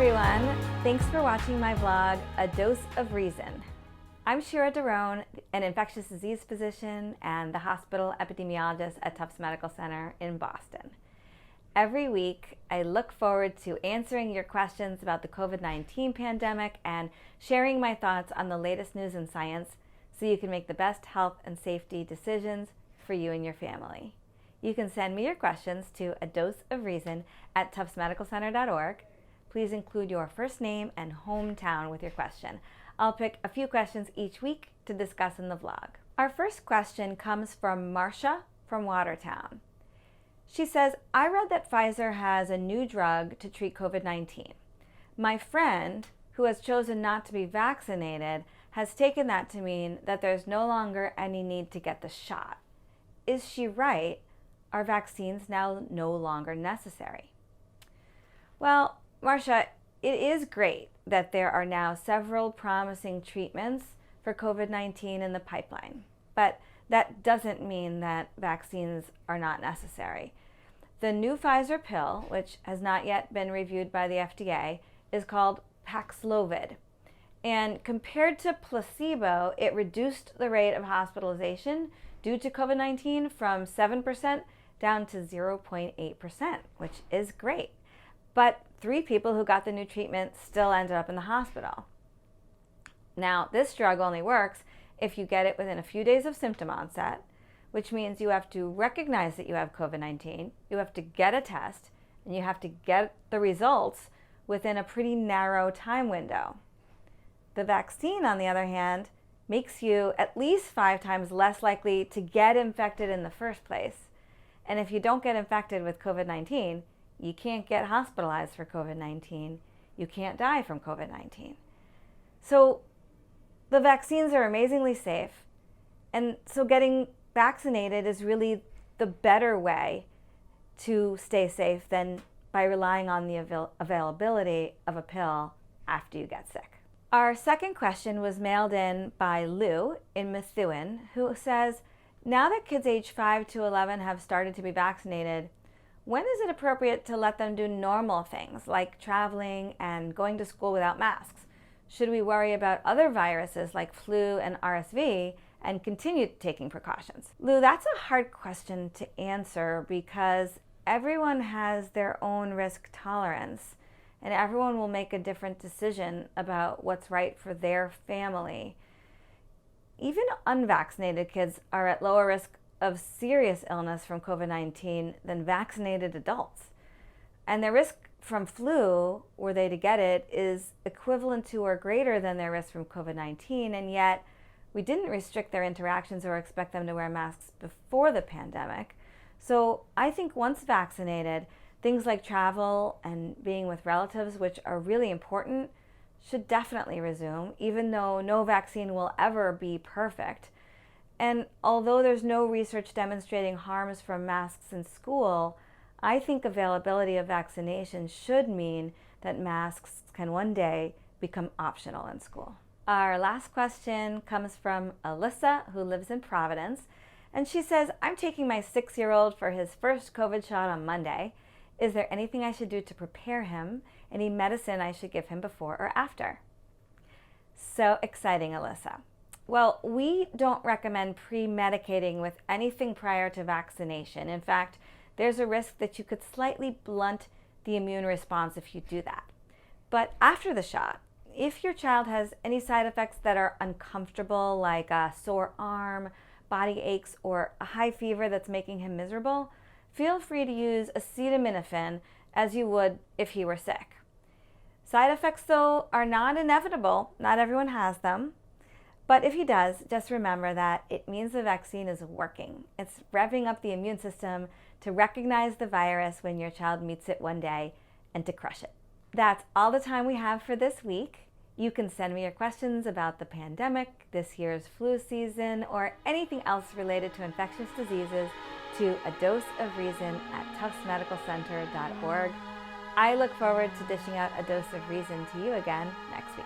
everyone. Thanks for watching my vlog, A Dose of Reason. I'm Shira Doron, an infectious disease physician and the hospital epidemiologist at Tufts Medical Center in Boston. Every week, I look forward to answering your questions about the COVID-19 pandemic and sharing my thoughts on the latest news in science so you can make the best health and safety decisions for you and your family. You can send me your questions to adoseofreason@tuftsmedicalcenter.org. Please include your first name and hometown with your question. I'll pick a few questions each week to discuss in the vlog. Our first question comes from Marcia from Watertown. She says, I read that Pfizer has a new drug to treat COVID-19. My friend, who has chosen not to be vaccinated, has taken that to mean that there's no longer any need to get the shot. Is she right? Are vaccines now no longer necessary? Well, Marcia, it is great that there are now several promising treatments for COVID-19 in the pipeline, but that doesn't mean that vaccines are not necessary. The new Pfizer pill, which has not yet been reviewed by the FDA, is called Paxlovid. And compared to placebo, it reduced the rate of hospitalization due to COVID-19 from 7% down to 0.8%, which is great. But 3 people who got the new treatment still ended up in the hospital. Now, this drug only works if you get it within a few days of symptom onset, which means you have to recognize that you have COVID-19, you have to get a test, and you have to get the results within a pretty narrow time window. The vaccine, on the other hand, makes you at least 5 times less likely to get infected in the first place. And if you don't get infected with COVID-19, you can't get hospitalized for COVID-19. You can't die from COVID-19. So the vaccines are amazingly safe. And so getting vaccinated is really the better way to stay safe than by relying on the availability of a pill after you get sick. Our second question was mailed in by Lou in Methuen, who says, now that kids age 5 to 11 have started to be vaccinated, when is it appropriate to let them do normal things like traveling and going to school without masks? Should we worry about other viruses like flu and RSV and continue taking precautions? Lou, that's a hard question to answer because everyone has their own risk tolerance and everyone will make a different decision about what's right for their family. Even unvaccinated kids are at lower risk of serious illness from COVID-19 than vaccinated adults. And their risk from flu, were they to get it, is equivalent to or greater than their risk from COVID-19, and yet we didn't restrict their interactions or expect them to wear masks before the pandemic. So I think once vaccinated, things like travel and being with relatives, which are really important, should definitely resume, even though no vaccine will ever be perfect. And although there's no research demonstrating harms from masks in school, I think availability of vaccination should mean that masks can one day become optional in school. Our last question comes from Alyssa, who lives in Providence, and she says, I'm taking my 6-year-old for his first COVID shot on Monday. Is there anything I should do to prepare him? Any medicine I should give him before or after? So exciting, Alyssa. Well, we don't recommend pre-medicating with anything prior to vaccination. In fact, there's a risk that you could slightly blunt the immune response if you do that. But after the shot, if your child has any side effects that are uncomfortable, like a sore arm, body aches, or a high fever that's making him miserable, feel free to use acetaminophen as you would if he were sick. Side effects, though, are not inevitable. Not everyone has them. But if he does, just remember that it means the vaccine is working. It's revving up the immune system to recognize the virus when your child meets it one day and to crush it. That's all the time we have for this week. You can send me your questions about the pandemic, this year's flu season, or anything else related to infectious diseases to adoseofreason@tuftsmedicalcenter.org. I look forward to dishing out a dose of reason to you again next week.